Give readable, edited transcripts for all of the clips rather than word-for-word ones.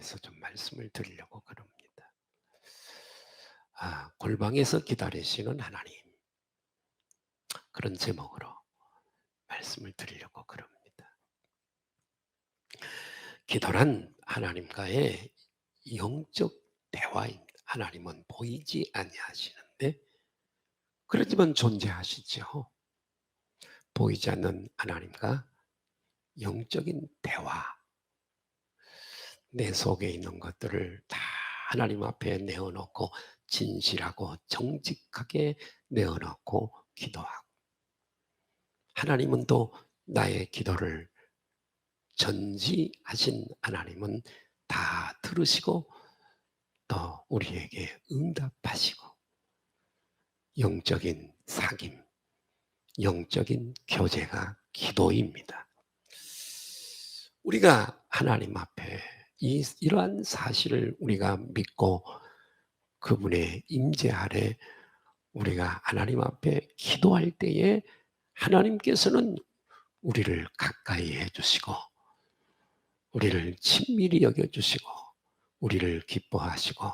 대해서 좀 말씀을 드리려고 그럽니다. 골방에서 기다리시는 하나님, 그런 제목으로 말씀을 드리려고 그럽니다. 기도란 하나님과의 영적 대화입니다. 하나님은 보이지 아니하시는데 그렇지만 존재하시죠. 보이지 않는 하나님과 영적인 대화, 내 속에 있는 것들을 다 하나님 앞에 내어놓고 진실하고 정직하게 내어놓고 기도하고, 하나님은 또 나의 기도를, 전지하신 하나님은 다 들으시고 또 우리에게 응답하시고, 영적인 사귐, 영적인 교제가 기도입니다. 우리가 하나님 앞에 이러한 사실을 우리가 믿고 그분의 임재 아래 우리가 하나님 앞에 기도할 때에 하나님께서는 우리를 가까이 해주시고 우리를 친밀히 여겨주시고 우리를 기뻐하시고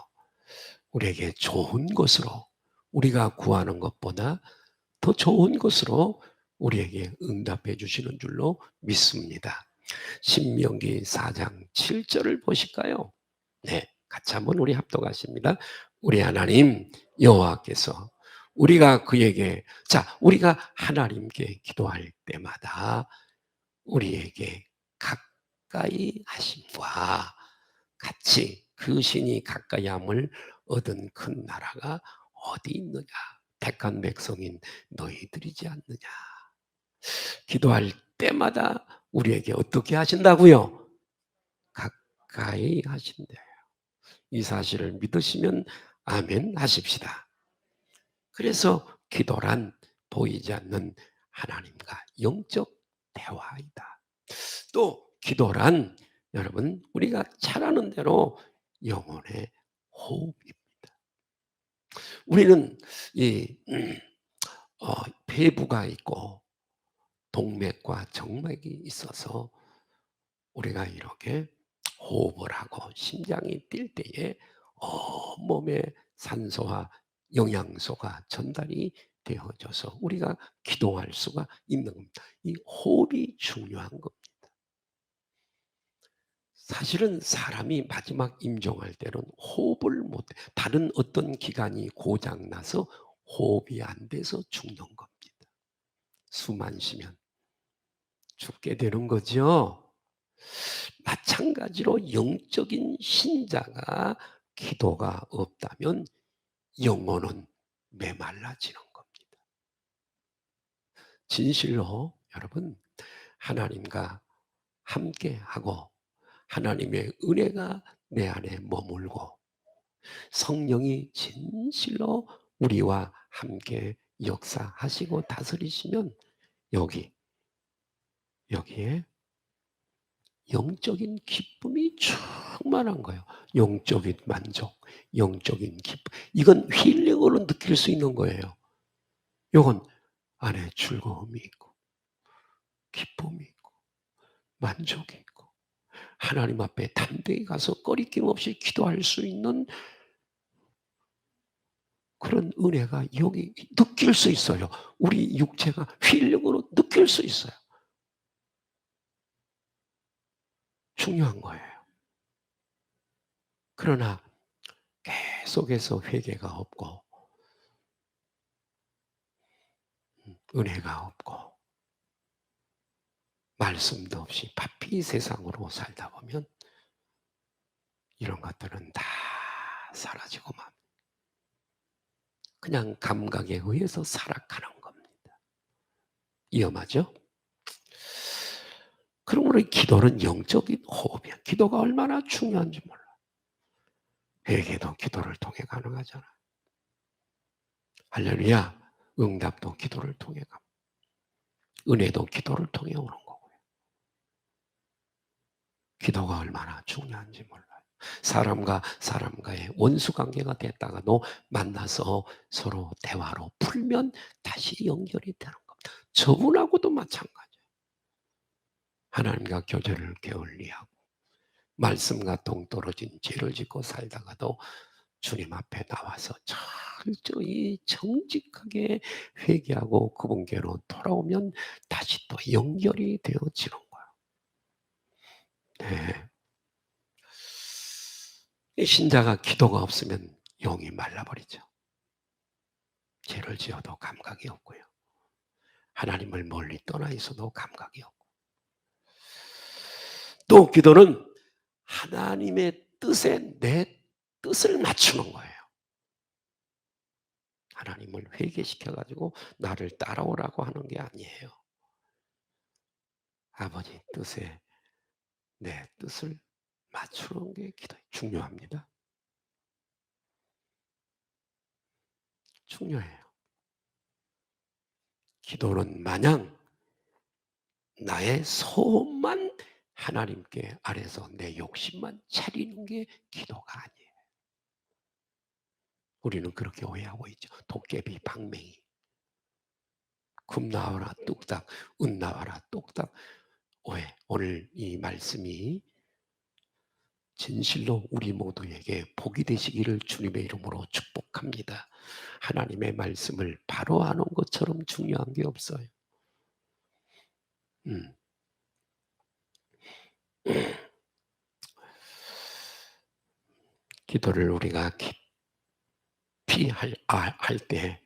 우리에게 좋은 것으로, 우리가 구하는 것보다 더 좋은 것으로 우리에게 응답해 주시는 줄로 믿습니다. 신명기 4장 7절을 보실까요? 네, 같이 한번 우리 합독하십니다. 우리 하나님 여호와께서 우리가 그에게, 우리가 하나님께 기도할 때마다 우리에게 가까이 하심과 같이 그 신이 가까이 함을 얻은 큰 나라가 어디 있느냐? 택한 백성인 너희들이지 않느냐? 기도할 때마다 우리에게 어떻게 하신다고요? 가까이 하신대요. 이 사실을 믿으시면 아멘 하십시다. 그래서 기도란 보이지 않는 하나님과 영적 대화이다. 또 기도란 여러분 우리가 잘 아는 대로 영혼의 호흡입니다. 우리는 이 폐부가 있고 동맥과 정맥이 있어서 우리가 이렇게 호흡을 하고 심장이 뛸 때에 온몸에 산소와 영양소가 전달이 되어져서 우리가 기도할 수가 있는 겁니다. 이 호흡이 중요한 겁니다. 사실은 사람이 마지막 임종할 때는 호흡을 못해, 다른 어떤 기관이 고장나서 호흡이 안 돼서 죽는 겁니다. 숨 안 쉬면 죽게 되는 거죠. 마찬가지로 영적인 신자가 기도가 없다면 영혼은 메말라지는 겁니다. 진실로 여러분 하나님과 함께하고 하나님의 은혜가 내 안에 머물고 성령이 진실로 우리와 함께 역사하시고 다스리시면 여기에 영적인 기쁨이 충만한 거예요. 영적인 만족, 영적인 기쁨. 이건 힐링으로 느낄 수 있는 거예요. 이건 안에 즐거움이 있고 기쁨이 있고 만족이 있고 하나님 앞에 담대히 가서 꺼리낌 없이 기도할 수 있는 그런 은혜가 여기 느낄 수 있어요. 우리 육체가 힐링으로 느낄 수 있어요. 중요한 거예요. 그러나 계속해서 회개가 없고 은혜가 없고 말씀도 없이 바삐 세상으로 살다 보면 이런 것들은 다 사라지고 만 그냥 감각에 의해서 살아가는 겁니다. 위험하죠? 그러므로 기도는 영적인 호흡이야. 기도가 얼마나 중요한지 몰라. 회개도 기도를 통해 가능하잖아. 할렐루야. 응답도 기도를 통해 가. 은혜도 기도를 통해 오는 거고요. 기도가 얼마나 중요한지 몰라요. 사람과 사람과의 원수관계가 됐다가도 만나서 서로 대화로 풀면 다시 연결이 되는 겁니다. 저분하고도 마찬가지예요. 하나님과 교제를 게을리하고 말씀과 동떨어진 죄를 짓고 살다가도 주님 앞에 나와서 철저히 정직하게 회개하고 그분께로 돌아오면 다시 또 연결이 되어지는 거예요. 네. 이 신자가 기도가 없으면 영이 말라버리죠. 죄를 지어도 감각이 없고요. 하나님을 멀리 떠나 있어도 감각이 없고. 또 기도는 하나님의 뜻에 내 뜻을 맞추는 거예요. 하나님을 회개시켜가지고 나를 따라오라고 하는 게 아니에요. 아버지 뜻에 내 뜻을 맞추는 게 중요합니다. 중요해요. 기도는 마냥 나의 소원만 하나님께 아래서 내 욕심만 차리는 게 기도가 아니에요. 우리는 그렇게 오해하고 있죠. 도깨비, 방맹이. 금 나와라 뚝딱, 은 나와라 똑딱. 오해. 오늘 이 말씀이 진실로 우리 모두에게 복이 되시기를 주님의 이름으로 축복합니다. 하나님의 말씀을 바로 아는 것처럼 중요한 게 없어요. 기도를 우리가 깊이 할 때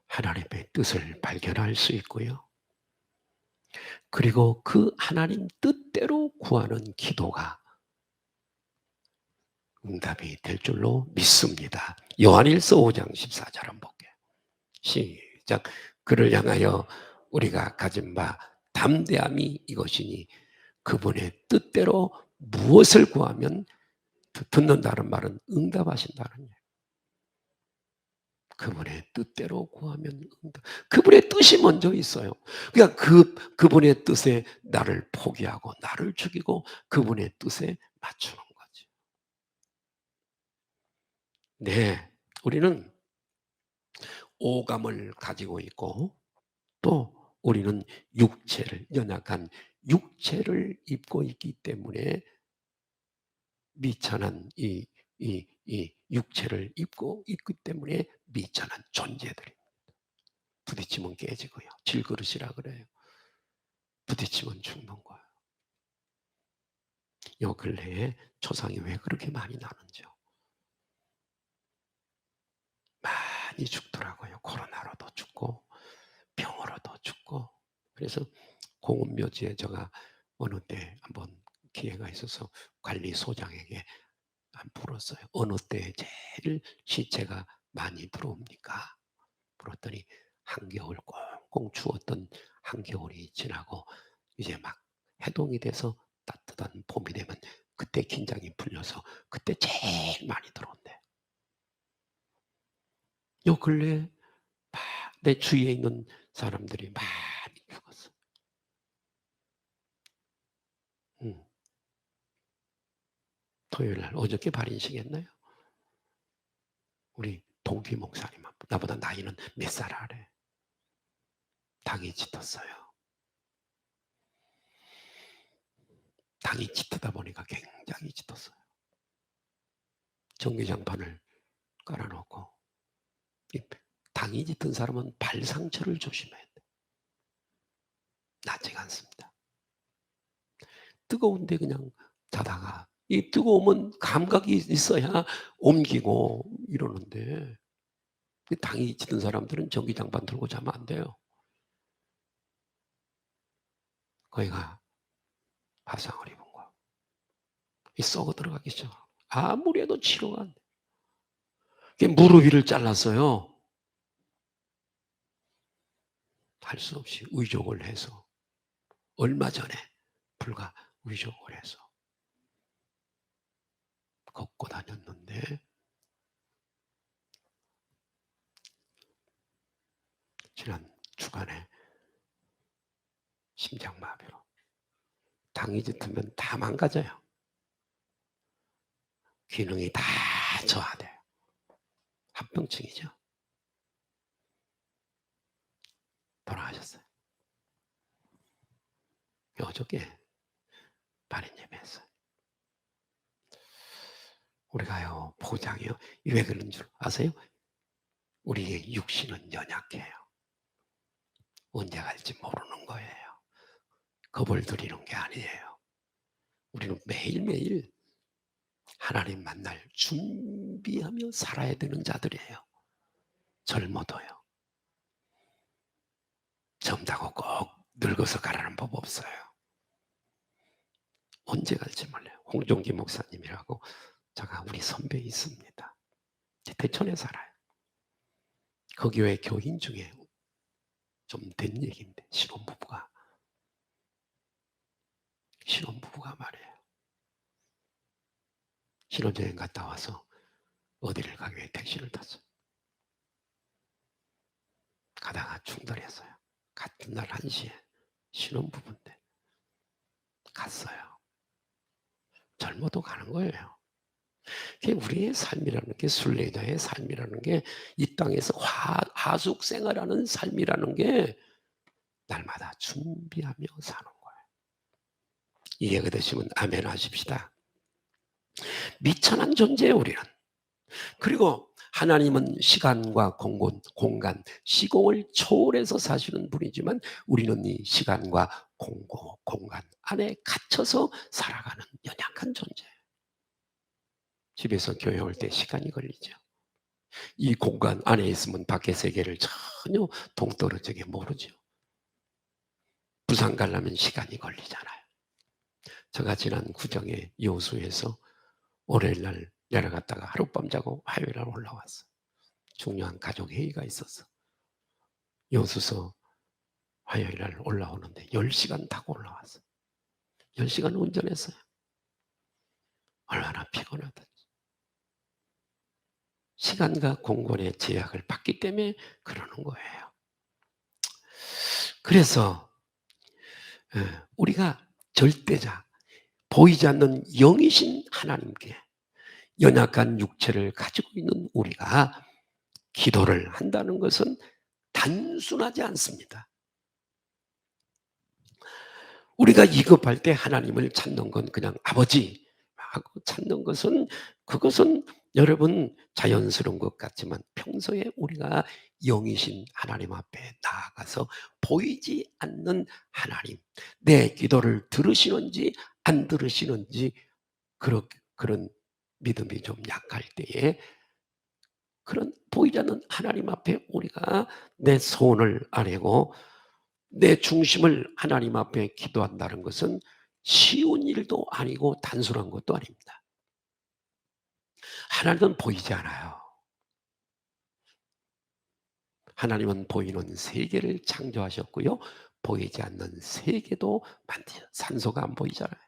하나님의 뜻을 발견할 수 있고요. 그리고 그 하나님 뜻대로 구하는 기도가 응답이 될 줄로 믿습니다. 요한일서 5장 14절 한번 볼게요. 시작. 그를 향하여 우리가 가진 바 담대함이 이것이니 그분의 뜻대로 무엇을 구하면 듣는다는 말은 응답하신다는 얘기예요. 그분의 뜻대로 구하면 응답. 그분의 뜻이 먼저 있어요. 그러니까 그분의 뜻에 나를 포기하고 나를 죽이고 그분의 뜻에 맞추는 거지. 네, 우리는 오감을 가지고 있고 또 우리는 연약한 육체를 입고 있기 때문에 미천한 이 육체를 입고 있기 때문에 미천한 존재들입니다. 부딪히면 깨지고요. 질그릇이라 그래요. 부딪히면 죽는 거예요. 요 근래에 초상이 왜 그렇게 많이 나는지요. 많이 죽더라고요. 코로나로도 죽고 병으로도 죽고. 그래서 공업묘지에 제가 어느 때 한번 기회가 있어서 관리소장에게 물었어요. 어느 때 제일 시체가 많이 들어옵니까? 물었더니 한겨울 꽁꽁 추웠던 한겨울이 지나고 이제 막 해동이 돼서 따뜻한 봄이 되면 그때 긴장이 풀려서 그때 제일 많이 들어온대. 요 근래에 내 주위에 있는 사람들이 많이 죽었어. 토요일 날 어저께 발인식했나요? 우리 동기 목사님 나보다 나이는 몇 살 아래. 당이 짙었어요. 당이 짙다 보니까 굉장히 짙었어요. 전기장판을 깔아놓고 당이 짙은 사람은 발 상처를 조심해야 돼. 낫지가 않습니다. 뜨거운데 그냥 자다가 이 뜨거우면 감각이 있어야 옮기고 이러는데 당이 짙은 사람들은 전기장판 들고 자면 안 돼요. 거기가 화상을 입은 거. 이 썩어 들어가기 시작. 아무리 해도 치료가 안 돼. 무릎 위를 잘랐어요. 할 수 없이 의족을 해서 얼마 전에 불과 의족을 해서 걷고 다녔는데 지난 주간에 심장마비로 당이 짙으면 다 망가져요. 기능이 다 저하돼요. 합병증이죠. 돌아가셨어요. 어저께 발인 예배했어요. 우리가요, 포장이요. 왜 그런 줄 아세요? 우리의 육신은 연약해요. 언제 갈지 모르는 거예요. 겁을 들이는 게 아니에요. 우리는 매일매일 하나님 만날 준비하며 살아야 되는 자들이에요. 젊어도요. 젊다고 꼭 늙어서 가라는 법 없어요. 언제 갈지 몰라요. 홍종기 목사님이라고 제가 우리 선배 있습니다. 대천에 살아요. 그 교회 교인 중에 좀 된 얘기인데 신혼부부가 말이에요. 신혼여행 갔다 와서 어디를 가기 위해 택시를 탔어요. 가다가 충돌했어요. 같은 날 1시에 신혼부부인데 갔어요. 젊어도 가는 거예요. 우리의 삶이라는 게, 순례자의 삶이라는 게, 이 땅에서 하숙 생활하는 삶이라는 게 날마다 준비하며 사는 거예요. 이해가 되시면 아멘 하십시다. 미천한 존재예요, 우리는. 그리고 하나님은 시간과 공간, 시공을 초월해서 사시는 분이지만 우리는 이 시간과 공간 안에 갇혀서 살아가는 연약한 존재예요. 집에서 교회 올 때 시간이 걸리죠. 이 공간 안에 있으면 밖의 세계를 전혀 동떨어지게 모르죠. 부산 가려면 시간이 걸리잖아요. 제가 지난 구정에 여수에서 월요일 날 내려갔다가 하룻밤 자고 화요일 날 올라왔어요. 중요한 가족 회의가 있었어. 여수서 화요일 날 올라오는데 10시간 타고 올라왔어요. 10시간 운전했어요. 얼마나 피곤하던지. 시간과 공간의 제약을 받기 때문에 그러는 거예요. 그래서 우리가 절대자, 보이지 않는 영이신 하나님께 연약한 육체를 가지고 있는 우리가 기도를 한다는 것은 단순하지 않습니다. 우리가 기급할 때 하나님을 찾는 건 그냥 아버지 하고 찾는 것은, 그것은 여러분 자연스러운 것 같지만 평소에 우리가 영이신 하나님 앞에 나아가서 보이지 않는 하나님, 내 기도를 들으시는지 안 들으시는지 그런 믿음이 좀 약할 때에 그런 보이지 않는 하나님 앞에 우리가 내 소원을 아뢰고 내 중심을 하나님 앞에 기도한다는 것은 쉬운 일도 아니고 단순한 것도 아닙니다. 하나님은 보이지 않아요. 하나님은 보이는 세계를 창조하셨고요. 보이지 않는 세계도 만드셨어요. 산소가 안 보이잖아요.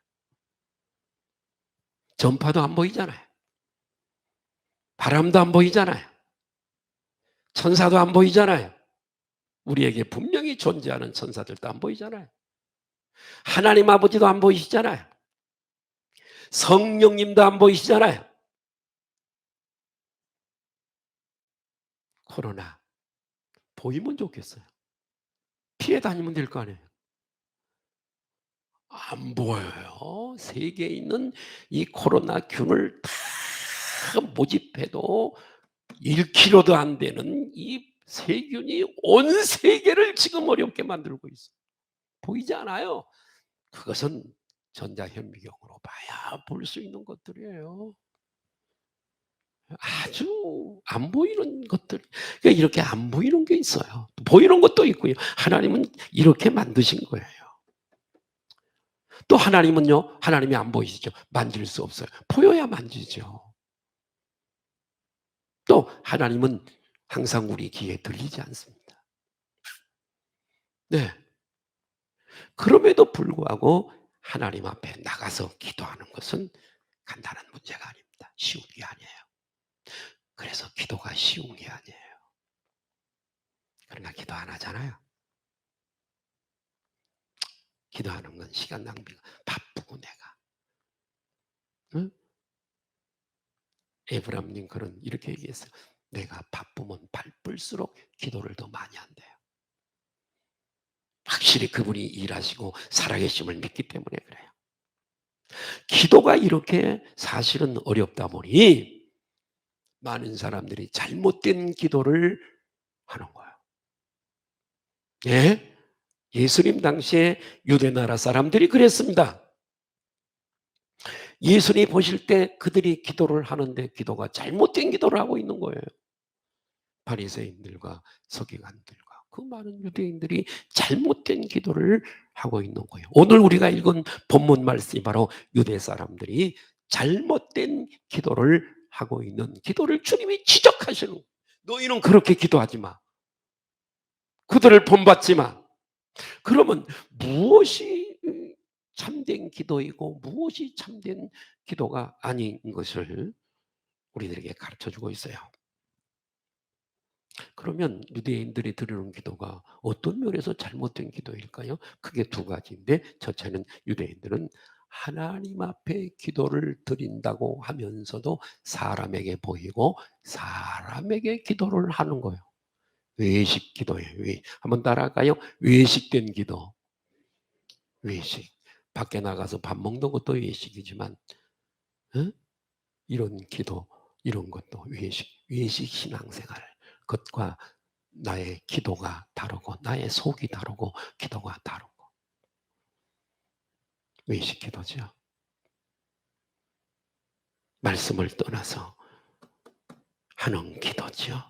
전파도 안 보이잖아요. 바람도 안 보이잖아요. 천사도 안 보이잖아요. 우리에게 분명히 존재하는 천사들도 안 보이잖아요. 하나님 아버지도 안 보이시잖아요. 성령님도 안 보이시잖아요. 코로나 보이면 좋겠어요. 피해 다니면 될 거 아니에요. 안 보여요. 세계에 있는 이 코로나균을 다 모집해도 1kg도 안 되는 이 세균이 온 세계를 지금 어렵게 만들고 있어요. 보이지 않아요. 그것은 전자현미경으로 봐야 볼 수 있는 것들이에요. 아주 안 보이는 것들. 그러니까 이렇게 안 보이는 게 있어요. 보이는 것도 있고요. 하나님은 이렇게 만드신 거예요. 또 하나님은요, 하나님이 안 보이시죠? 만질 수 없어요. 보여야 만지죠. 또 하나님은 항상 우리 귀에 들리지 않습니다. 네. 그럼에도 불구하고 하나님 앞에 나가서 기도하는 것은 간단한 문제가 아닙니다. 쉬운 게 아니에요. 그래서 기도가 쉬운 게 아니에요. 그러나 기도 안 하잖아요. 기도하는 건 시간 낭비가, 바쁘고 내가. 응? 에브람 링컨은 이렇게 얘기했어요. 내가 바쁘면 바쁠수록 기도를 더 많이 한대요. 확실히 그분이 일하시고 살아계심을 믿기 때문에 그래요. 기도가 이렇게 사실은 어렵다 보니 많은 사람들이 잘못된 기도를 하는 거예요. 예? 예수님 당시에 유대 나라 사람들이 그랬습니다. 예수님 보실 때 그들이 기도를 하는데 기도가 잘못된 기도를 하고 있는 거예요. 바리새인들과 서기관들과 그 많은 유대인들이 잘못된 기도를 하고 있는 거예요. 오늘 우리가 읽은 본문 말씀이 바로 유대 사람들이 잘못된 기도를 하고 있는 기도를 주님이 지적하시는 거예요. 너희는 그렇게 기도하지 마. 그들을 본받지 마. 그러면 무엇이 참된 기도이고 무엇이 참된 기도가 아닌 것을 우리들에게 가르쳐주고 있어요. 그러면 유대인들이 드리는 기도가 어떤 면에서 잘못된 기도일까요? 크게 두 가지인데, 첫째는 유대인들은 하나님 앞에 기도를 드린다고 하면서도 사람에게 보이고 사람에게 기도를 하는 거예요. 외식 기도예요. 한번 따라할까요? 외식된 기도. 외식. 밖에 나가서 밥 먹는 것도 외식이지만, 어? 이런 기도, 이런 것도 외식 신앙생활. 것과 나의 기도가 다르고 나의 속이 다르고 기도가 다르고 외식 기도죠. 말씀을 떠나서 하는 기도죠.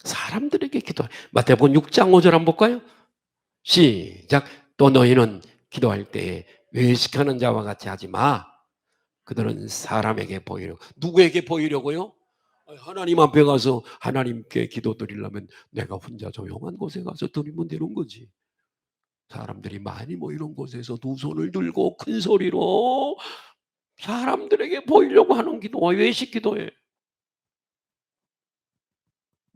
사람들에게 기도. 마태복음 6장 5절 한번 볼까요? 시작. 또 너희는 기도할 때에 외식하는 자와 같이 하지 마. 그들은 사람에게 보이려고. 누구에게 보이려고요? 하나님 앞에 가서 하나님께 기도 드리려면 내가 혼자 조용한 곳에 가서 드리면 되는 거지. 사람들이 많이 모이는 곳에서 두 손을 들고 큰 소리로 사람들에게 보이려고 하는 기도와 외식 기도예요.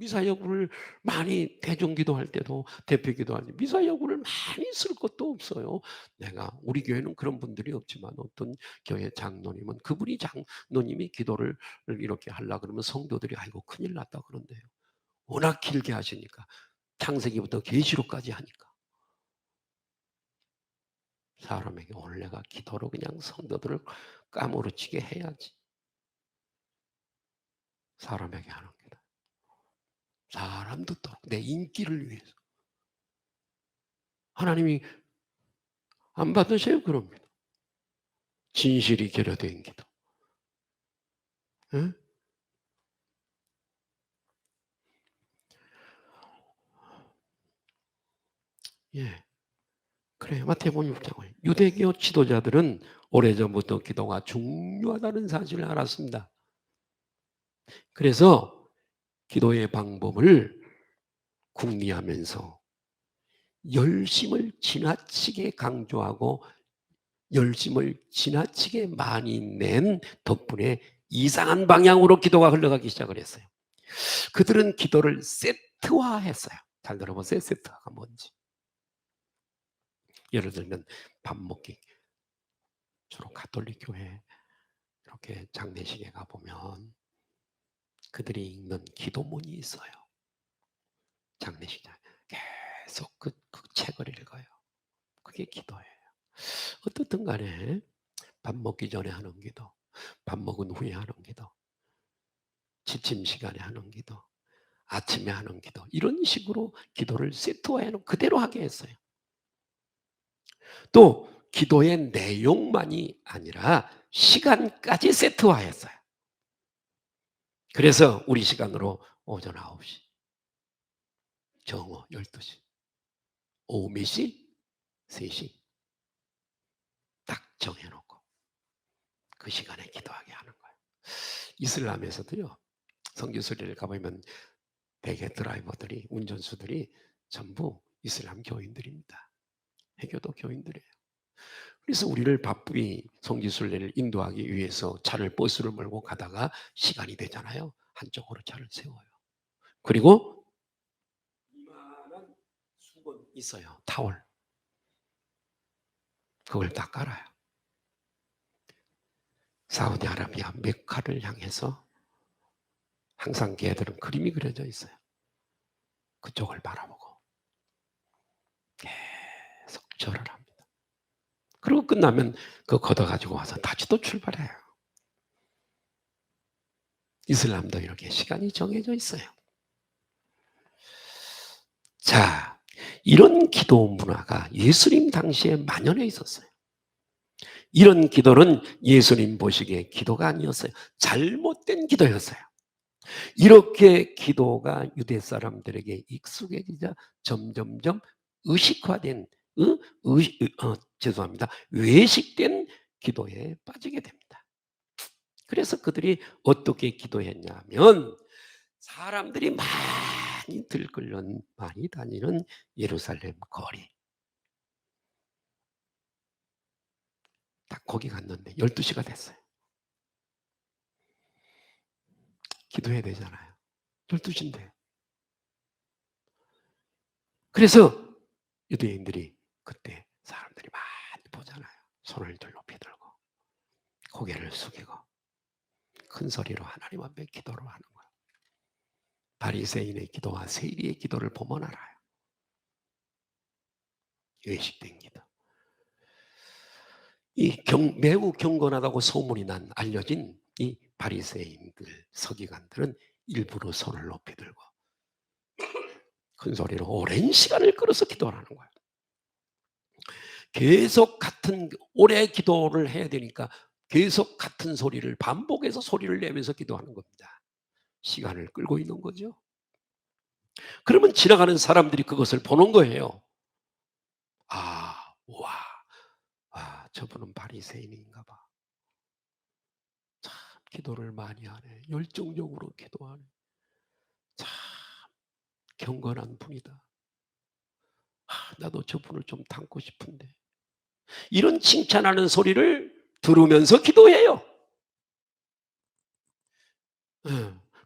미사여구를 많이 대중 기도할 때도 대표 기도할 때 미사여구를 많이 쓸 것도 없어요. 내가 우리 교회는 그런 분들이 없지만 어떤 교회 장로님은 그분이 장로님이 기도를 이렇게 하려 그러면 성도들이 아이고 큰일 났다 그런대요. 워낙 길게 하시니까 창세기부터 계시록까지 하니까. 사람에게 오늘 내가 기도로 그냥 성도들을 까무러치게 해야지. 사람에게 하는 기도. 사람 듣도록 내 인기를 위해서. 하나님이 안 받으세요? 그럽니다. 진실이 결여된 기도. 예? 예. 그래 마태복음 6장. 유대교 지도자들은 오래전부터 기도가 중요하다는 사실을 알았습니다. 그래서 기도의 방법을 궁리하면서 열심을 지나치게 강조하고 열심을 지나치게 많이 낸 덕분에 이상한 방향으로 기도가 흘러가기 시작을 했어요. 그들은 기도를 세트화했어요. 잘 들어보세요. 세트화가 뭔지. 예를 들면 밥 먹기. 주로 가톨릭 교회 이렇게 장례식에 가보면 그들이 읽는 기도문이 있어요. 장례식장 계속 그 책을 읽어요. 그게 기도예요. 어떻든 간에 밥 먹기 전에 하는 기도, 밥 먹은 후에 하는 기도, 취침 시간에 하는 기도, 아침에 하는 기도, 이런 식으로 기도를 세트화해놓은 그대로 하게 했어요. 또 기도의 내용만이 아니라 시간까지 세트화했어요. 그래서 우리 시간으로 오전 9시, 정오 12시, 오후 몇 시? 3시 딱 정해놓고 그 시간에 기도하게 하는 거예요. 이슬람에서도요. 성지순례를 가보면 대개 드라이버들이 운전수들이 전부 이슬람 교인들입니다. 해교도 교인들이에요. 그래서 우리를 바쁘게 성지순례를 인도하기 위해서 차를 버스를 몰고 가다가 시간이 되잖아요. 한쪽으로 차를 세워요. 그리고 이만한 수건 있어요. 타월. 그걸 딱 깔아요. 사우디아라비아 메카를 향해서 항상 걔들은 그림이 그려져 있어요. 그쪽을 바라보고 계속 절을 합니다. 그리고 끝나면 그거 걷어가지고 와서 다시 또 출발해요. 이슬람도 이렇게 시간이 정해져 있어요. 자, 이런 기도 문화가 예수님 당시에 만연해 있었어요. 이런 기도는 예수님 보시기에 기도가 아니었어요. 잘못된 기도였어요. 이렇게 기도가 유대 사람들에게 익숙해지자 점점점 의식화된, 죄송합니다. 외식된 기도에 빠지게 됩니다. 그래서 그들이 어떻게 기도했냐면 사람들이 많이 들끓는, 많이 다니는 예루살렘 거리. 딱 거기 갔는데 12시가 됐어요. 기도해야 되잖아요. 12시인데. 그래서 유대인들이 그때 사람들이 많이 보잖아요. 손을 높이 들고 고개를 숙이고 큰 소리로 하나님 앞에 기도를 하는 거예요. 바리새인의 기도와 세리의 기도를 보면 알아요. 외식된 기도. 매우 경건하다고 소문이 난 알려진 이 바리새인들, 서기관들은 일부러 손을 높이 들고 큰 소리로 오랜 시간을 끌어서 기도를 하는 거예요. 계속 같은 오래 기도를 해야 되니까 계속 같은 소리를 반복해서 소리를 내면서 기도하는 겁니다. 시간을 끌고 있는 거죠. 그러면 지나가는 사람들이 그것을 보는 거예요. 아, 와, 저분은 바리새인인가 봐. 참 기도를 많이 하네. 열정적으로 기도하네. 참 경건한 분이다. 나도 저분을 좀 닮고 싶은데. 이런 칭찬하는 소리를 들으면서 기도해요.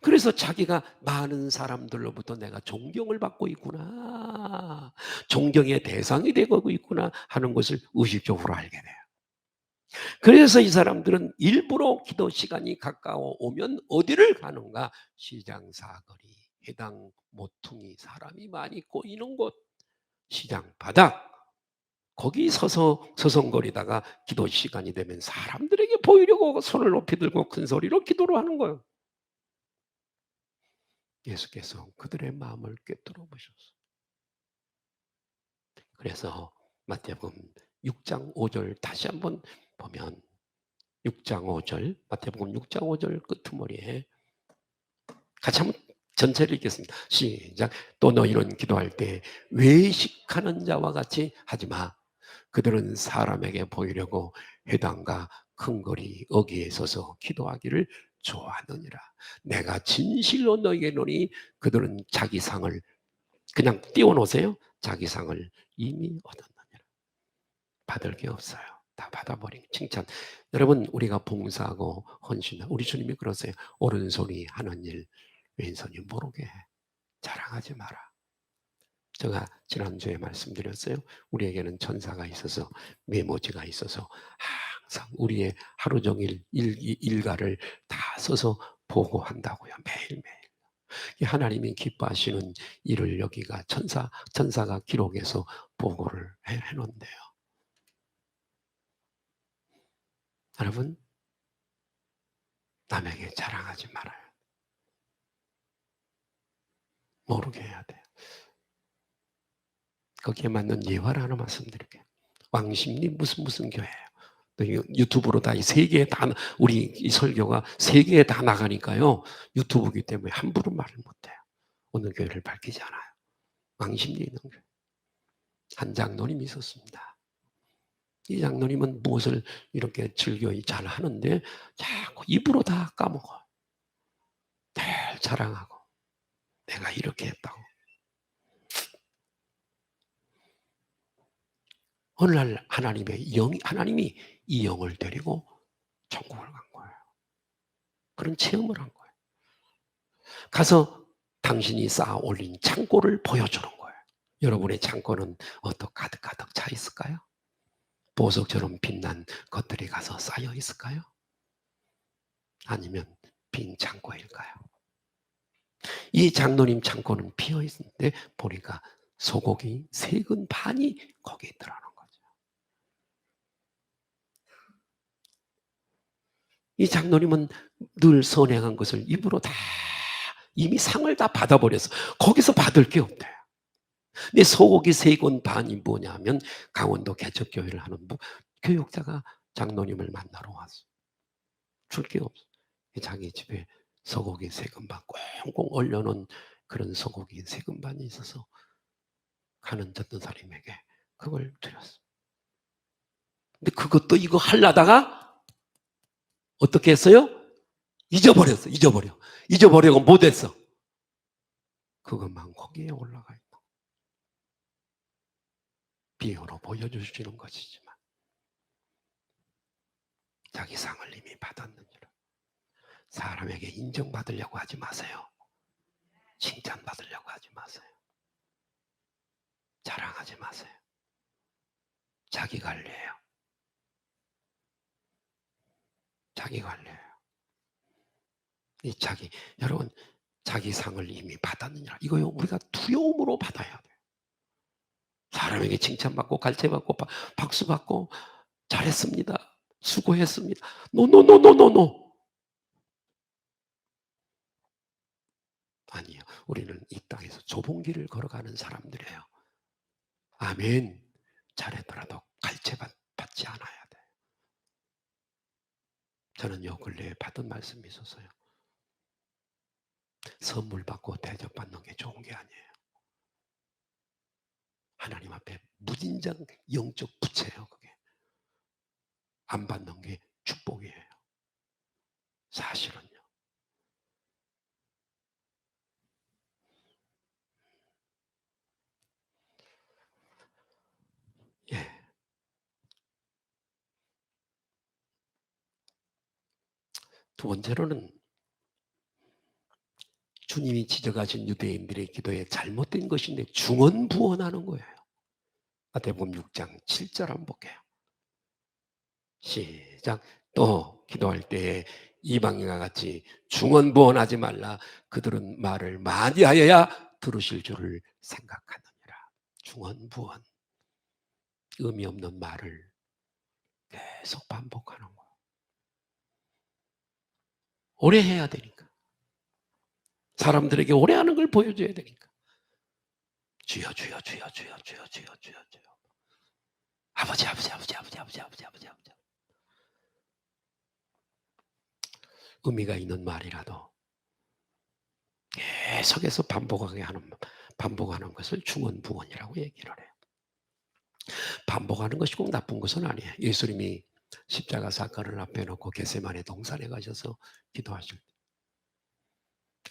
그래서 자기가 많은 사람들로부터 내가 존경을 받고 있구나, 존경의 대상이 되고 있구나 하는 것을 의식적으로 알게 돼요. 그래서 이 사람들은 일부러 기도 시간이 가까워 오면 어디를 가는가? 시장 사거리, 해당 모퉁이, 사람이 많이 꼬이는 곳, 시장 바닥, 거기 서서 서성거리다가 기도 시간이 되면 사람들에게 보이려고 손을 높이 들고 큰 소리로 기도를 하는 거예요. 예수께서 그들의 마음을 꿰뚫어 보셨어요. 그래서 마태복음 6장 5절 다시 한번 보면 6장 5절, 마태복음 6장 5절 끄트머리에 같이 한번 전체를 읽겠습니다. 시작. 또 너희는 기도할 때 외식하는 자와 같이 하지 마. 그들은 사람에게 보이려고 회당과 큰 거리 어귀에 서서 기도하기를 좋아하느니라. 내가 진실로 너희에게 이르노니 그들은 자기 상을 그냥 띄워놓으세요. 자기 상을 이미 얻었느니라. 받을 게 없어요. 다 받아버린 칭찬. 여러분, 우리가 봉사하고 헌신하고 우리 주님이 그러세요. 오른손이 하는 일 왼손이 모르게 해. 자랑하지 마라. 제가 지난주에 말씀드렸어요. 우리에게는 천사가 있어서 메모지가 있어서 항상 우리의 하루 종일 일가를 다 써서 보고한다고요. 매일매일. 하나님이 기뻐하시는 일을 여기가 천사가 기록해서 보고를 해놓는데요. 여러분, 남에게 자랑하지 말아요. 모르게 해야 돼요. 거기에 맞는 예화를 하나 말씀드릴게요. 왕십리 무슨 교회예요. 유튜브로 다 세계에 다 우리 이 설교가 세계에 다 나가니까요. 유튜브이기 때문에 함부로 말을 못해요. 어느 교회를 밝히지 않아요. 왕십리 있는 교회. 한 장로님이 있었습니다. 이 장로님은 무엇을 이렇게 즐겨 잘 하는데 자꾸 입으로 다 까먹어요. 늘 자랑하고 내가 이렇게 했다고. 어느 날 하나님이 이 영을 데리고 천국을 간 거예요. 그런 체험을 한 거예요. 가서 당신이 쌓아 올린 창고를 보여주는 거예요. 여러분의 창고는 가득가득 차 있을까요? 보석처럼 빛난 것들이 가서 쌓여 있을까요? 아니면 빈 창고일까요? 이 장로님 창고는 비어 있는데 보니까 소고기 세근 반이 거기에 들어가는 거죠. 이 장로님은 늘 선행한 것을 입으로 다 이미 상을 다 받아버려서 거기서 받을 게 없대요. 근데 소고기 3권 반이 뭐냐면 강원도 개척교회를 하는 교육자가 장로님을 만나러 왔어. 줄 게 없어. 자기 집에 소고기 3권 반 꽁꽁 얼려놓은 그런 소고기 3권 반이 있어서 가는 전도사님에게 그걸 드렸어. 근데 그것도 이거 하려다가 어떻게 했어요? 잊어버렸어. 잊어버리고 못했어. 그것만 거기에 올라가 있다. 비유로 보여주시는 것이지만 자기 상을 이미 받았느니라. 사람에게 인정받으려고 하지 마세요. 칭찬받으려고 하지 마세요. 자랑하지 마세요. 자기 관리예요. 자기 관리예요. 여러분, 자기 상을 이미 받았느니라. 이거요, 우리가 두려움으로 받아야 돼요. 사람에게 칭찬받고, 갈채받고, 박수받고, 잘했습니다. 수고했습니다. 노. 아니요. 우리는 이 땅에서 좁은 길을 걸어가는 사람들이에요. 아멘. 잘했더라도 갈채받지 않아야 돼. 저는 요 근래에 받은 말씀이 있었어요. 선물 받고 대접받는 게 좋은 게 아니에요. 하나님 앞에 무진장 영적 부채예요. 그게. 안 받는 게 축복이에요. 사실은요. 예. 두 번째로는 주님이 지적하신 유대인들의 기도에 잘못된 것인데 중언부언하는 거예요. 마태복음 6장 7절 한번 볼게요. 시작. 또 기도할 때에 이방인과 같이 중언부언하지 말라. 그들은 말을 많이 하여야 들으실 줄을 생각하느니라. 중언부언. 의미 없는 말을 계속 반복하는 거. 오래 해야 되니까. 사람들에게 오래 하는 걸 보여줘야 되니까. 주여. 아버지. 의미가 있는 말이라도 계속해서 반복하는 것을 중언부언이라고 얘기를 해요. 반복하는 것이 꼭 나쁜 것은 아니에요. 예수님이 십자가 사건을 앞에 놓고 겟세마네 동산에 가셔서 기도하실 때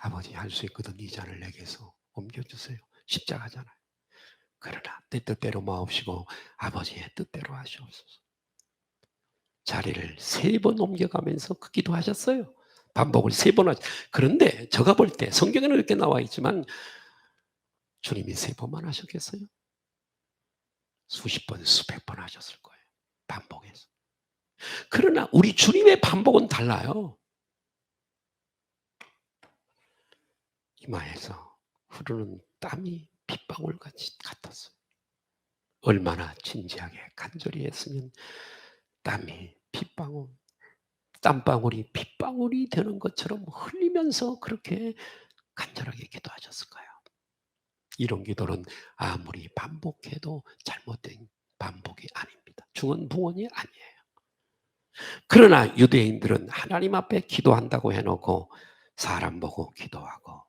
아버지 할 수 있거든 이 잔을 내게서 옮겨주세요. 십자가잖아요. 그러나 내 뜻대로 마옵시고 아버지의 뜻대로 하시옵소서. 자리를 3번 옮겨가면서 그 기도하셨어요. 반복을 3번 하죠. 그런데 제가 볼 때 성경에는 이렇게 나와 있지만 주님이 3번만 하셨겠어요? 수십 번, 수백 번 하셨을 거예요. 반복해서. 그러나 우리 주님의 반복은 달라요. 이마에서 흐르는 땀이 빗방울같이 같았어요. 얼마나 진지하게 간절히 했으면 땀방울이 빗방울이 되는 것처럼 흘리면서 그렇게 간절하게 기도하셨을까요? 이런 기도는 아무리 반복해도 잘못된 반복이 아닙니다. 중언부언이 아니에요. 그러나 유대인들은 하나님 앞에 기도한다고 해놓고 사람 보고 기도하고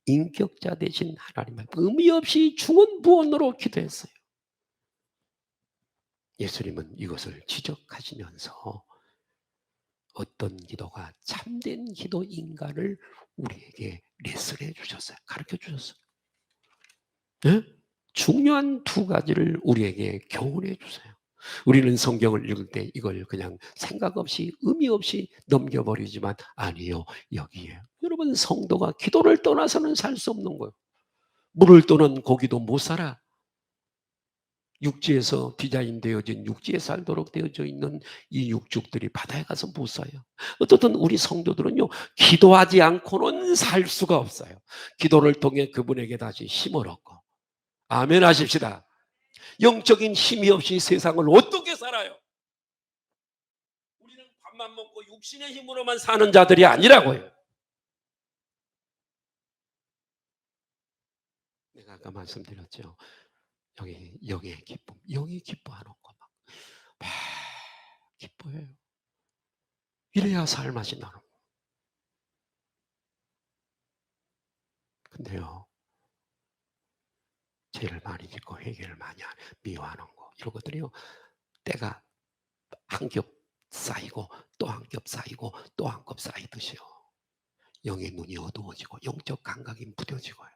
인격자 대신 하나님 앞에 의미 없이 중언부언으로 기도했어요. 예수님은 이것을 지적하시면서 어떤 기도가 참된 기도인가를 우리에게 레슨해 주셨어요. 가르쳐 주셨어요. 네? 중요한 2가지를 우리에게 교훈해 주세요. 우리는 성경을 읽을 때 이걸 그냥 생각 없이 의미 없이 넘겨버리지만 아니요. 여기에 여러분 성도가 기도를 떠나서는 살 수 없는 거예요. 물을 떠난 고기도 못 살아. 육지에서 디자인되어진 육지에 살도록 되어져 있는 이 육축들이 바다에 가서 못 살아요. 어떻든 우리 성도들은요. 기도하지 않고는 살 수가 없어요. 기도를 통해 그분에게 다시 힘을 얻고 아멘 하십시다. 영적인 힘이 없이 세상을 어떻게 살아요? 우리는 밥만 먹고 육신의 힘으로만 사는 자들이 아니라고요. 내가 아까 말씀드렸죠. 여기 영의 기쁨, 영이 기뻐하는 거 막 기뻐해요. 이래야 살맛이 나는 거. 근데요, 죄를 많이 짓고 회개를 많이 미워하는 거, 이런 것들이요, 때가 한 겹 쌓이고 또 한 겹 쌓이고 또 한 겹 쌓이듯이요, 영의 눈이 어두워지고 영적 감각이 무뎌지고요.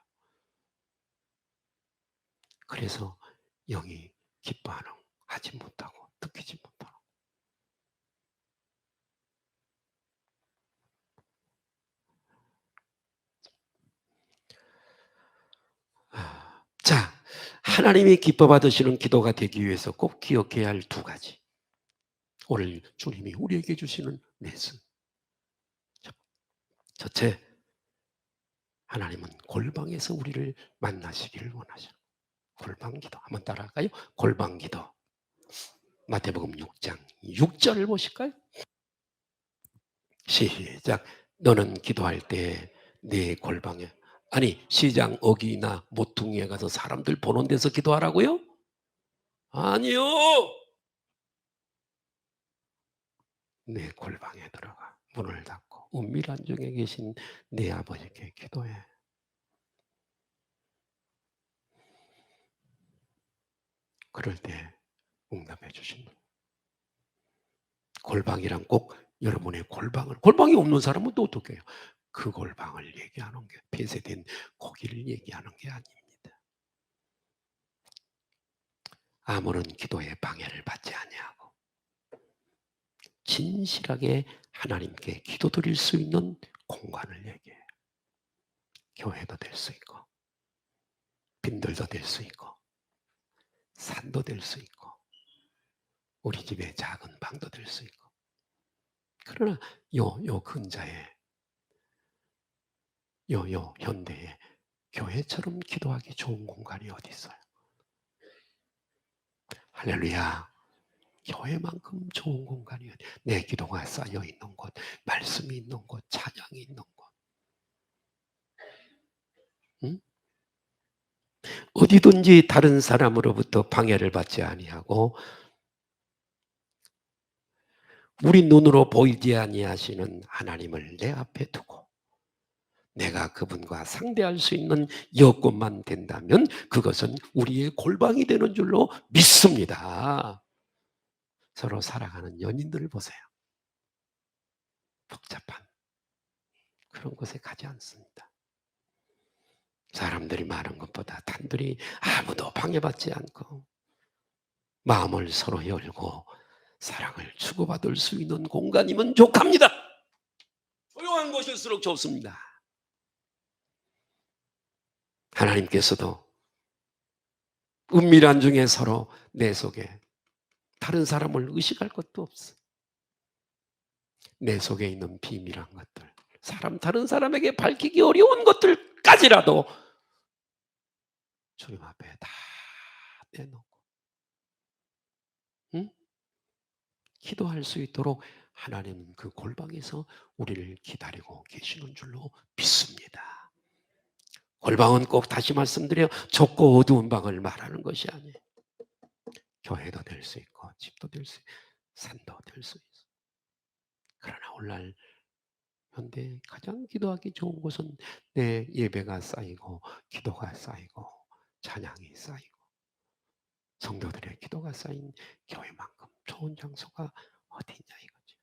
그래서 영이 기뻐하는, 하지 못하고 느끼지 못하는. 자, 하나님이 기뻐 받으시는 기도가 되기 위해서 꼭 기억해야 할 두 가지. 오늘 주님이 우리에게 주시는 레슨. 첫째, 하나님은 골방에서 우리를 만나시기를 원하셔. 골방기도 한번 따라할까요? 골방기도. 마태복음 6장 6절을 보실까요? 시작. 너는 기도할 때 네 골방에, 아니 시장 어귀나 모퉁이에 가서 사람들 보는 데서 기도하라고요? 아니요. 내 골방에 들어가 문을 닫고 은밀한 중에 계신 내 아버지께 기도해. 그럴 때 응답해 주신다. 골방이란 꼭 여러분의 골방이 없는 사람은 또 어떻게 해요? 그 골방을 얘기하는 게, 폐쇄된 고기를 얘기하는 게 아닙니다. 아무런 기도에 방해를 받지 아니하고 진실하게 하나님께 기도드릴 수 있는 공간을 얘기해요. 교회도 될 수 있고 빈들도 될 수 있고 산도 될 수 있고 우리 집의 작은 방도 될 수 있고. 그러나 요 근자에 요 현대에 교회처럼 기도하기 좋은 공간이 어디 있어요? 할렐루야. 교회만큼 좋은 공간이 내 기도가 쌓여 있는 곳, 말씀이 있는 곳, 찬양이 있는 곳. 응? 어디든지 다른 사람으로부터 방해를 받지 아니하고 우리 눈으로 보이지 아니하시는 하나님을 내 앞에 두고 내가 그분과 상대할 수 있는 여건만 된다면 그것은 우리의 골방이 되는 줄로 믿습니다. 서로 살아가는 연인들을 보세요. 복잡한 그런 곳에 가지 않습니다. 사람들이 많은 것보다 단둘이 아무도 방해받지 않고 마음을 서로 열고 사랑을 주고받을 수 있는 공간이면 족합니다. 조용한 곳일수록 좋습니다. 하나님께서도 은밀한 중에 서로 내 속에 다른 사람을 의식할 것도 없어. 내 속에 있는 비밀한 것들, 다른 사람에게 밝히기 어려운 것들까지라도 주님 앞에 다 내놓고, 응? 기도할 수 있도록 하나님은 그 골방에서 우리를 기다리고 계시는 줄로 믿습니다. 골방은 꼭 다시 말씀드려 좁고 어두운 방을 말하는 것이 아니에요. 교회도 될 수 있고 집도 될 수 있고 산도 될 수 있어. 그러나 오늘날 현대 가장 기도하기 좋은 곳은 내 예배가 쌓이고 기도가 쌓이고 찬양이 쌓이고 성도들의 기도가 쌓인 교회만큼 좋은 장소가 어디 있냐 이거죠.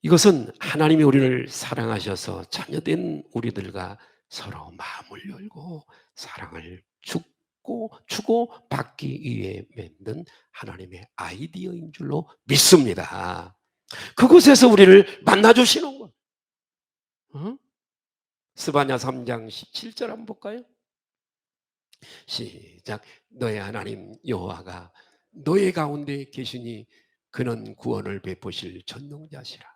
이것은 하나님이 우리를 사랑하셔서 자녀된 우리들과 서로 마음을 열고 사랑을 주고 받기 위해 만든 하나님의 아이디어인 줄로 믿습니다. 그곳에서 우리를 만나주시는 것. 응? 스바냐 3장 17절 한번 볼까요? 시작. 너의 하나님 여호와가 너의 가운데 계시니 그는 구원을 베푸실 전능자시라.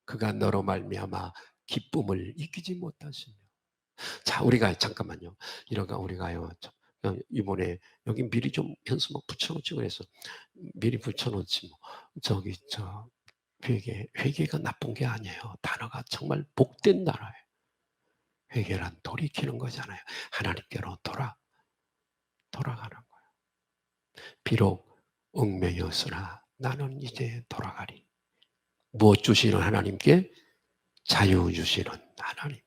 그가 너로 말미암아 기쁨을 이기지 못하시며. 자, 우리가 잠깐만요. 이러가 우리가요 이번에 여기 미리 좀 현수막 붙여놓지 그래서 미리 붙여놓지 뭐. 저기 회개가 나쁜 게 아니에요. 단어가 정말 복된 단어예요. 회개란 돌이키는 거잖아요. 하나님께로 돌아가는 거예요. 비록 얽매였으나 나는 이제 돌아가리. 무엇 주시는 하나님께? 자유 주시는 하나님.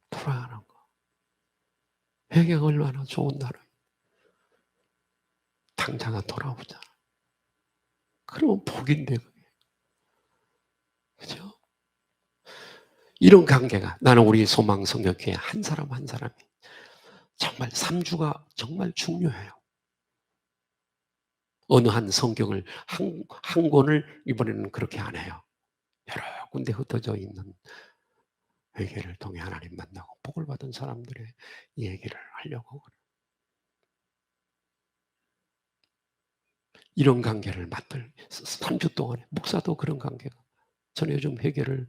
돌아가는 거. 회개가 얼마나 좋은 단어예요. 당장은 돌아오자. 그러면 복인데 그게. 그죠? 이런 관계가 나는 우리 소망성역회 한 사람 한 사람이 정말 3주가 정말 중요해요. 어느 한 성경을 한 권을 이번에는 그렇게 안 해요. 여러 군데 흩어져 있는 회개를 통해 하나님 만나고 복을 받은 사람들의 얘기를 하려고 그래요. 이런 관계를 3주 동안에 목사도 그런 관계가. 저는 요즘 회개를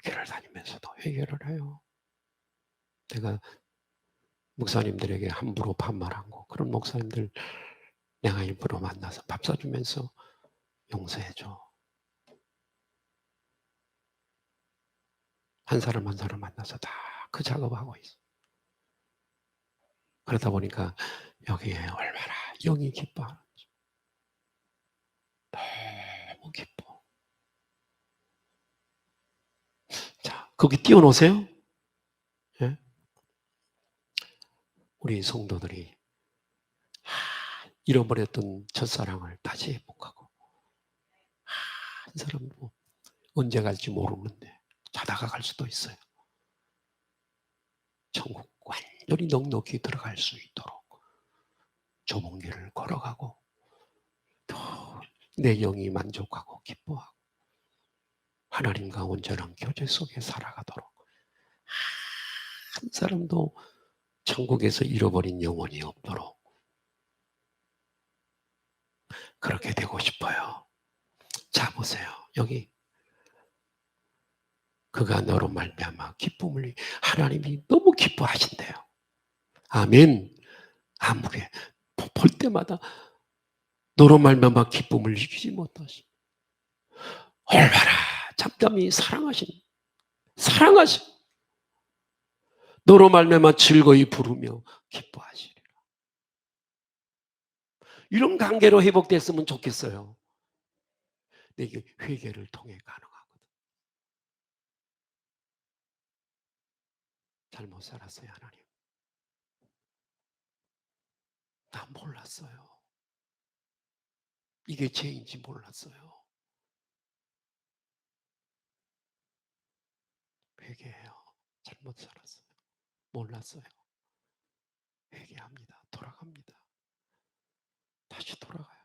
교회를 다니면서도 회개를 해요. 내가 목사님들에게 함부로 반말한 거 그런 목사님들 내가 일부러 만나서 밥 사주면서 용서해줘. 한 사람 한 사람 만나서 다 그 작업하고 있어. 그러다 보니까 여기에 얼마나 영이 기뻐하는지 너무 기뻐. 자, 거기 띄워놓으세요. 예? 우리 성도들이 잃어버렸던 첫사랑을 다시 회복하고 한 사람도 언제 갈지 모르는데 자다가 갈 수도 있어요. 천국 완전히 넉넉히 들어갈 수 있도록 좁은 길을 걸어가고 또 내 영이 만족하고 기뻐하고 하나님과 온전한 교제 속에 살아가도록 한 사람도 천국에서 잃어버린 영혼이 없도록 그렇게 되고 싶어요. 자, 보세요. 여기 그가 너로 말미암아 기쁨을 하나님이 너무 기뻐하신대요. 아멘. 아무리 볼 때마다 너로 말미암아 기쁨을 이기지 못하시. 얼마나 잠잠히 사랑하신 너로 말미암아 즐거이 부르며 기뻐하시리라. 이런 관계로 회복됐으면 좋겠어요. 근데 이게 회개를 통해 가능하거든. 잘못 살았어요, 하나님. 나 몰랐어요. 이게 죄인지 몰랐어요. 회개해요. 잘못 살았어요. 몰랐어요. 회개합니다. 돌아갑니다. 다시 돌아가요.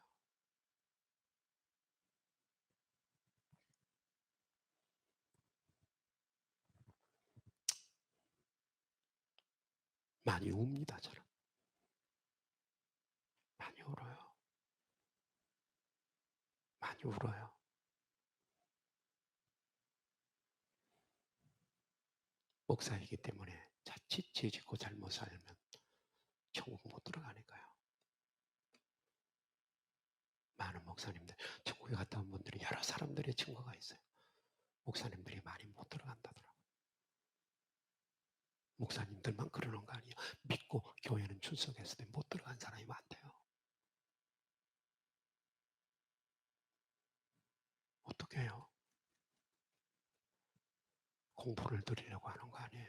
많이 웁니다, 저는. 많이 울어요. 많이 울어요. 목사이기 때문에 자칫 죄 짓고 잘못 살면 천국 못 들어가니까요. 많은 목사님들, 천국에 갔다 온 분들이 여러 사람들의 증거가 있어요. 목사님들이 많이 못 들어간다더라고요. 목사님들만 그러는 거 아니에요. 믿고 교회는 출석했을 때 못 들어간 사람이 많대요. 어떻게 해요? 공부를 드리려고 하는 거 아니에요.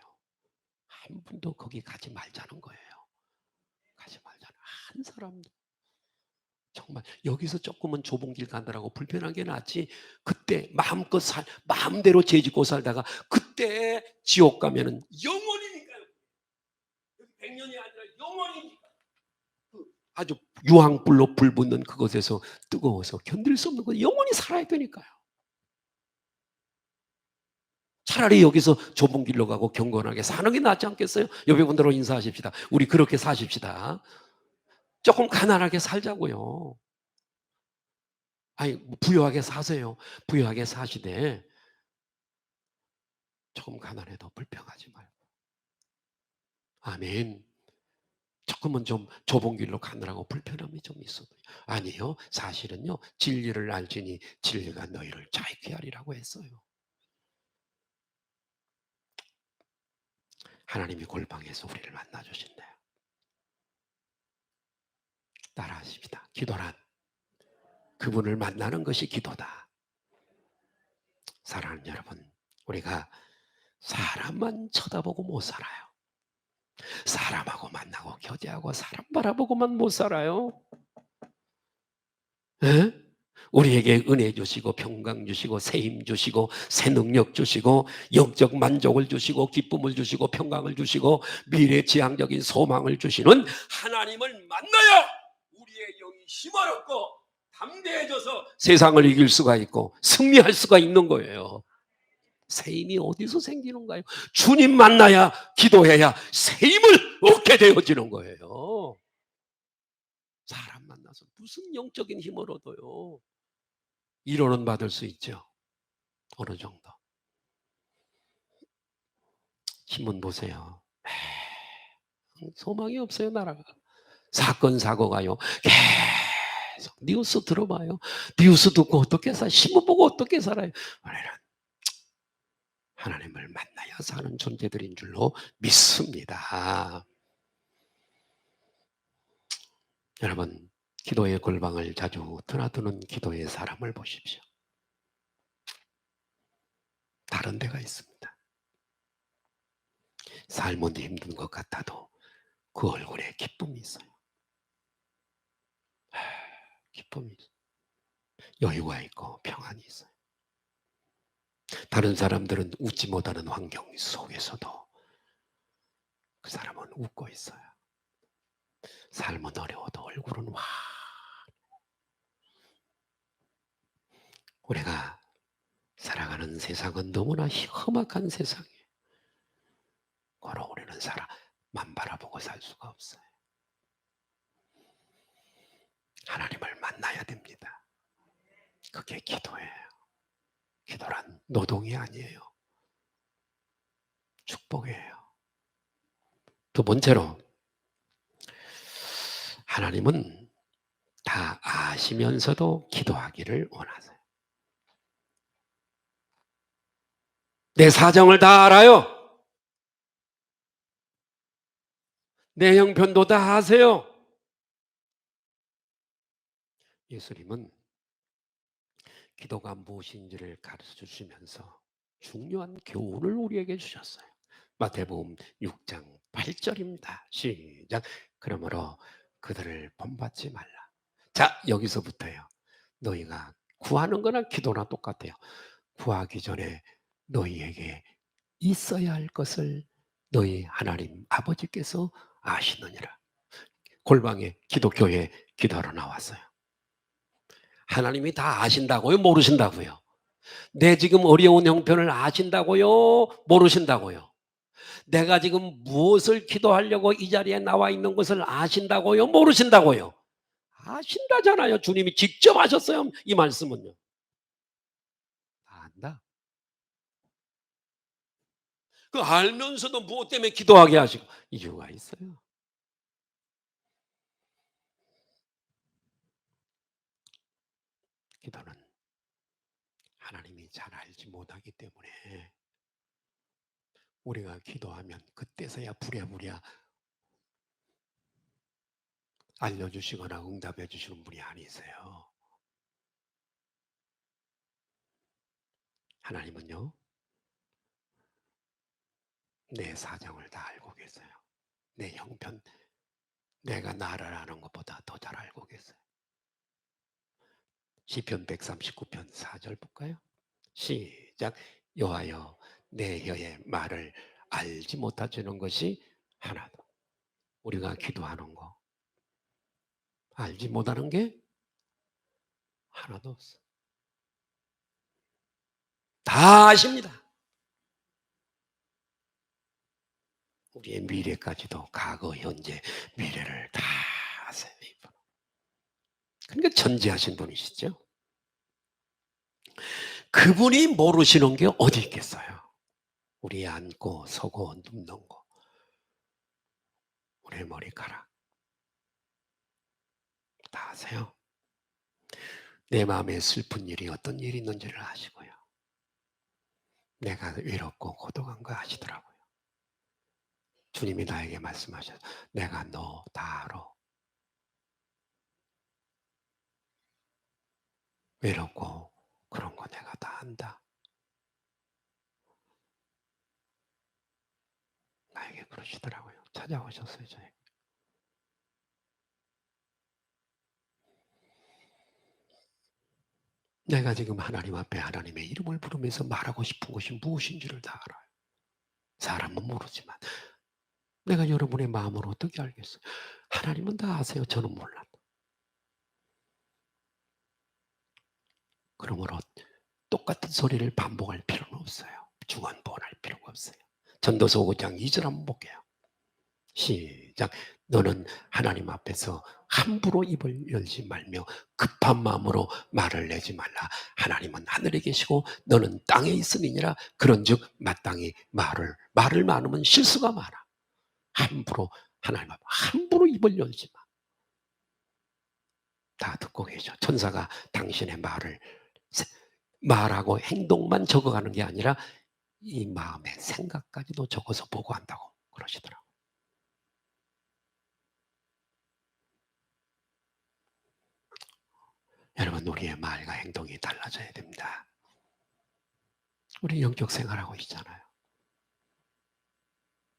한 분도 거기 가지 말자는 거예요. 가지 말자는 한 사람도. 정말 여기서 조금은 좁은 길 간다라고 불편한 게 낫지. 그때 마음대로 죄 짓고 살다가 그때 지옥 가면은 영원이니까요. 100년이 아니라 영원이니까. 아주 유황불로 불 붙는 그곳에서 뜨거워서 견딜 수 없는 거 영원히 살아야 되니까요. 차라리 여기서 좁은 길로 가고 경건하게 사는 게 낫지 않겠어요? 옆에 분들하고 인사하십시다. 우리 그렇게 사십시다. 조금 가난하게 살자고요. 아니, 부유하게 사세요. 부유하게 사시되 조금 가난해도 불평하지 말고. 아멘. 조금은 좀 좁은 길로 가느라고 불편함이 좀 있어도 아니요. 사실은요. 진리를 알지니 진리가 너희를 자유케 하리라고 했어요. 하나님이 골방에서 우리를 만나주신대요. 따라하십니다. 기도란 그분을 만나는 것이 기도다. 사랑하는 여러분, 우리가 사람만 쳐다보고 못 살아요. 사람하고 만나고 교제하고 사람 바라보고만 못 살아요. 에? 우리에게 은혜 주시고 평강 주시고 세임 주시고 새 능력 주시고 영적 만족을 주시고 기쁨을 주시고 평강을 주시고 미래지향적인 소망을 주시는 하나님을 만나야 우리의 영이 힘을 얻고 담대해져서 세상을 이길 수가 있고 승리할 수가 있는 거예요. 새 힘이 어디서 생기는가요? 주님 만나야 기도해야 새 힘을 얻게 되어지는 거예요. 사람 만나서 무슨 영적인 힘을 얻어요? 위로는 받을 수 있죠. 어느 정도. 신문 보세요. 소망이 없어요, 나라가. 사건 사고가요. 계속 뉴스 들어봐요. 뉴스 듣고 어떻게 살아요? 신문 보고 어떻게 살아요? 우리는 하나님을 만나야 사는 존재들인 줄로 믿습니다. 여러분, 기도의 골방을 자주 드나드는 기도의 사람을 보십시오. 다른 데가 있습니다. 삶은 힘든 것 같아도 그 얼굴에 기쁨이 있어요. 기쁨이 있어요. 여유가 있고 평안이 있어요. 다른 사람들은 웃지 못하는 환경 속에서도 그 사람은 웃고 있어요. 삶은 어려워도 얼굴은 와. 우리가 살아가는 세상은 너무나 험악한 세상이에요. 그러 우리는 사람만 바라보고 살 수가 없어요. 하나님을 만나야 됩니다. 그게 기도예요. 기도란 노동이 아니에요. 축복이에요. 두 번째로 하나님은 다 아시면서도 기도하기를 원하세요. 내 사정을 다 알아요. 내 형편도 다 아세요. 예수님은 기도가 무엇인지를 가르쳐 주시면서 중요한 교훈을 우리에게 주셨어요. 마태복음 6장 8절입니다. 시작. 그러므로 그들을 본받지 말라. 자, 여기서부터요. 너희가 구하는 거나 기도나 똑같아요. 구하기 전에 너희에게 있어야 할 것을 너희 하나님 아버지께서 아시느니라. 골방에 기독교에 기도하러 나왔어요. 하나님이 다 아신다고요? 모르신다고요? 내 지금 어려운 형편을 아신다고요? 모르신다고요? 내가 지금 무엇을 기도하려고 이 자리에 나와 있는 것을 아신다고요? 모르신다고요? 아신다잖아요. 주님이 직접 하셨어요. 이 말씀은요. 다 안다. 그 알면서도 무엇 때문에 기도하게 하시고 이유가 있어요. 기도는 하나님이 잘 알지 못하기 때문에 우리가 기도하면 그때서야 부랴부랴 알려주시거나 응답해 주시는 분이 아니세요. 하나님은요, 내 사정을 다 알고 계세요. 내 형편, 내가 나를 아는 것보다 더 잘 알고 계세요. 시편 139편 4절 볼까요? 시작. 여호와여, 내 혀의 말을 알지 못하시는 것이 하나도. 우리가 기도하는 거 알지 못하는 게 하나도 없어. 다 아십니다. 우리의 미래까지도 과거, 현재, 미래를 다 아세요. 그러니까 전지하신 분이시죠. 그분이 모르시는 게 어디 있겠어요. 우리 앉고 서고 눕는 거, 우리 머리카락, 다 아세요. 내 마음에 슬픈 일이 어떤 일이 있는지를 아시고요. 내가 외롭고 고독한 거 아시더라고요. 주님이 나에게 말씀하셔서 내가 너 다 알아. 외롭고 그런 거 내가 다 안다. 나에게 그러시더라고요. 찾아오셨어요. 저에게. 내가 지금 하나님 앞에 하나님의 이름을 부르면서 말하고 싶은 것이 무엇인지를 다 알아요. 사람은 모르지만 내가 여러분의 마음을 어떻게 알겠어요? 하나님은 다 아세요. 저는 몰라요. 그러므로 똑같은 소리를 반복할 필요는 없어요. 중언부언할 필요가 없어요. 전도서 5장 2절 한번 볼게요. 시작. 너는 하나님 앞에서 함부로 입을 열지 말며 급한 마음으로 말을 내지 말라. 하나님은 하늘에 계시고 너는 땅에 있으니라. 그런즉 마땅히 말을 많으면 실수가 많아. 함부로 하나님 앞에 함부로 입을 열지 마. 다 듣고 계셔. 천사가 당신의 말하고 행동만 적어가는 게 아니라 이 마음의 생각까지도 적어서 보고한다고 그러시더라고요. 여러분, 우리의 말과 행동이 달라져야 됩니다. 우리 영적 생활하고 있잖아요.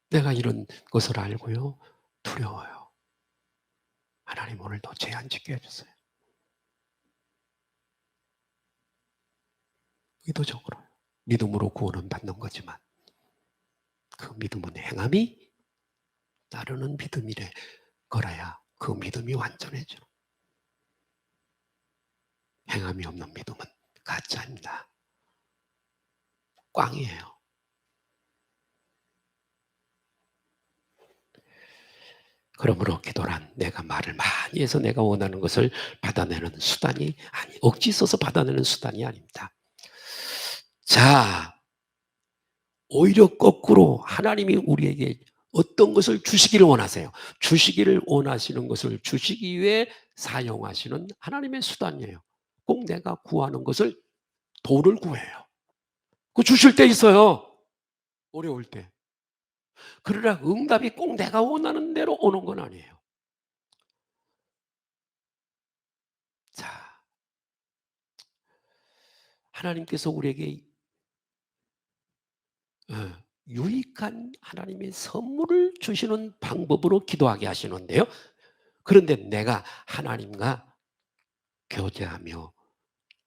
내가 이런 것을 알고요. 두려워요. 하나님 오늘도 제한 짓게 해주세요. 의도적으로. 믿음으로 구원은 받는 거지만 그 믿음은 행함이 따르는 믿음이래 걸어야 그 믿음이 완전해져. 행함이 없는 믿음은 가짜입니다. 꽝이에요. 그러므로 기도란 내가 말을 많이 해서 내가 원하는 것을 받아내는 수단이 아니, 억지 써서 받아내는 수단이 아닙니다. 자, 오히려 거꾸로 하나님이 우리에게 어떤 것을 주시기를 원하세요. 주시기를 원하시는 것을 주시기 위해 사용하시는 하나님의 수단이에요. 꼭 내가 구하는 것을 돈을 구해요. 그 주실 때 있어요. 어려울 때. 그러나 응답이 꼭 내가 원하는 대로 오는 건 아니에요. 자, 하나님께서 우리에게 유익한 하나님의 선물을 주시는 방법으로 기도하게 하시는데요. 그런데 내가 하나님과 교제하며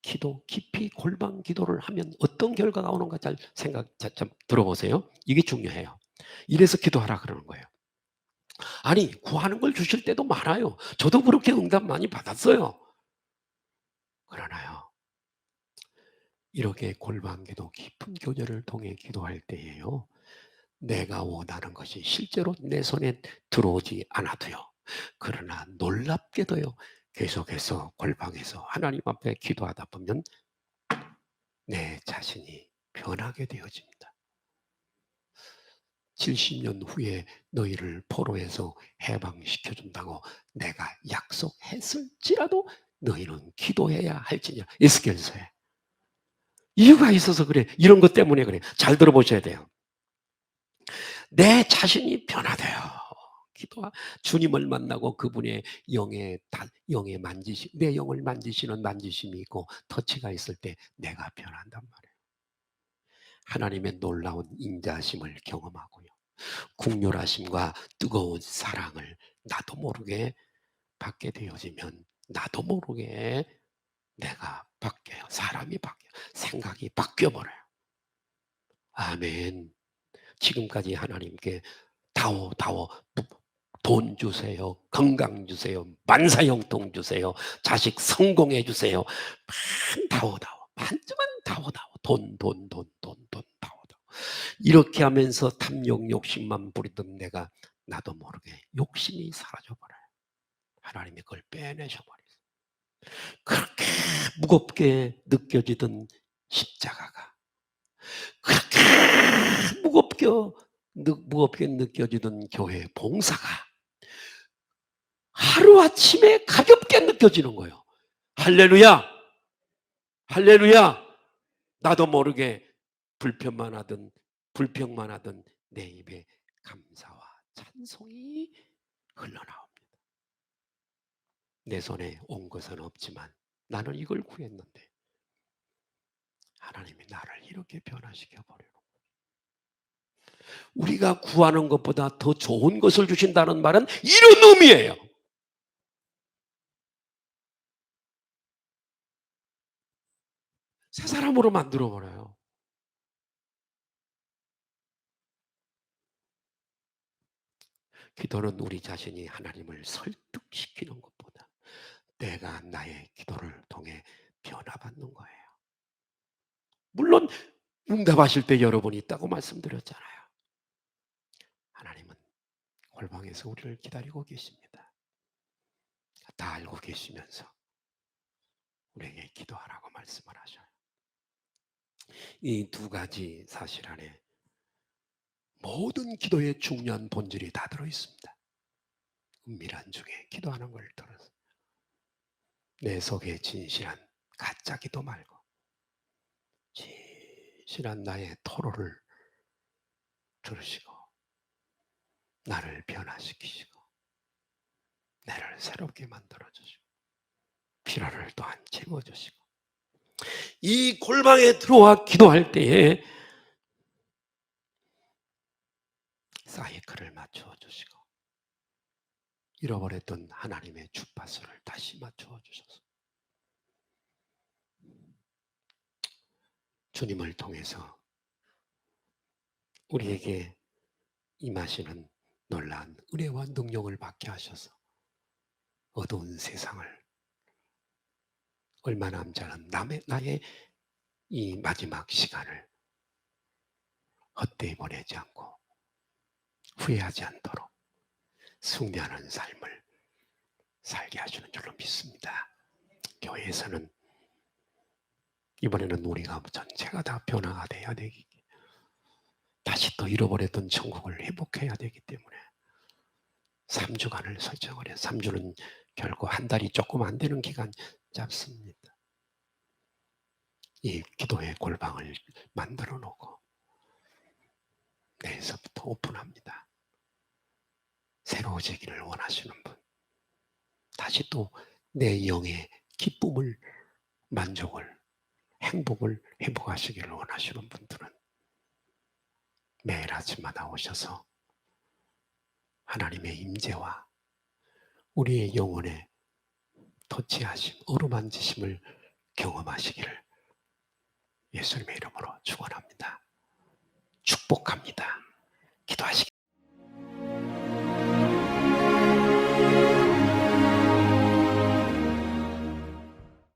깊이 골방 기도를 하면 어떤 결과가 오는가 잘 좀 들어보세요. 이게 중요해요. 이래서 기도하라 그러는 거예요. 아니, 구하는 걸 주실 때도 많아요. 저도 그렇게 응답 많이 받았어요. 그러나요, 이렇게 골방 기도, 깊은 교제를 통해 기도할 때에요, 내가 원하는 것이 실제로 내 손에 들어오지 않아도요. 그러나 놀랍게도요. 계속해서 골방에서 하나님 앞에 기도하다 보면 내 자신이 변하게 되어집니다. 70년 후에 너희를 포로에서 해방시켜준다고 내가 약속했을지라도 너희는 기도해야 할지니라. 에스겔서에. 이유가 있어서 그래. 이런 것 때문에 그래. 잘 들어보셔야 돼요. 내 자신이 변화돼요. 주님을 만나고 그분의 영에 내 영을 만지시는 만지심이 있고 터치가 있을 때 내가 변한단 말이에요. 하나님의 놀라운 인자심을 경험하고요. 국률하심과 뜨거운 사랑을 나도 모르게 받게 되어지면 나도 모르게 내가 바뀌어요. 사람이 바뀌어요. 생각이 바뀌어버려요. 아멘. 지금까지 하나님께 다오 돈 주세요. 건강 주세요. 만사형통 주세요. 자식 성공해 주세요. 다오 만주만 다오 돈 다오. 이렇게 하면서 탐욕 욕심만 부리던 내가 나도 모르게 욕심이 사라져버려요. 하나님이 그걸 빼내셔버렸어요. 그렇게 무겁게 느껴지던 십자가가 그렇게 무겁게 느껴지던 교회 봉사가 하루아침에 가볍게 느껴지는 거예요. 할렐루야! 할렐루야! 나도 모르게 불평만 하던 내 입에 감사와 찬송이 흘러나옵니다. 내 손에 온 것은 없지만 나는 이걸 구했는데 하나님이 나를 이렇게 변화시켜 버리는 거예요. 우리가 구하는 것보다 더 좋은 것을 주신다는 말은 이런 의미예요. 새 사람으로 만들어 버려요. 기도는 우리 자신이 하나님을 설득시키는 것보다 내가 나의 기도를 통해 변화받는 거예요. 물론 응답하실 때 여러분이 있다고 말씀드렸잖아요. 하나님은 골방에서 우리를 기다리고 계십니다. 다 알고 계시면서 우리에게 기도하라고 말씀을 하셔요. 이 두 가지 사실 안에 모든 기도의 중요한 본질이 다 들어있습니다. 은밀한 중에 기도하는 걸 들어서 내 속에 진실한 가짜 기도 말고 진실한 나의 토로를 들으시고 나를 변화시키시고 나를 새롭게 만들어주시고 피로를 또한 채워주시고 이 골방에 들어와 기도할 때에 사이클을 맞추어 주시고 잃어버렸던 하나님의 주파수를 다시 맞추어 주셔서 주님을 통해서 우리에게 임하시는 놀라운 은혜와 능력을 받게 하셔서 어두운 세상을 얼마 남지 않은 나의 이 마지막 시간을 헛되이 보내지 않고 후회하지 않도록 숭배하는 삶을 살게 하시는 줄로 믿습니다. 교회에서는 이번에는 우리가 전체가 다 변화가 돼야 되기, 다시 또 잃어버렸던 천국을 회복해야 되기 때문에 3주간을 설정을 해요. 3주는 결코 한 달이 조금 안 되는 기간 잡습니다. 이 기도의 골방을 만들어 놓고 내일서부터 오픈합니다. 새로워지기를 원하시는 분, 다시 또 내 영의 기쁨을, 만족을, 행복을 회복하시기를 원하시는 분들은 매일 아침마다 오셔서 하나님의 임재와 우리의 영혼의 터치하심, 어루만지심을 경험하시기를 예수님의 이름으로 축원합니다. 축복합니다. 기도하시기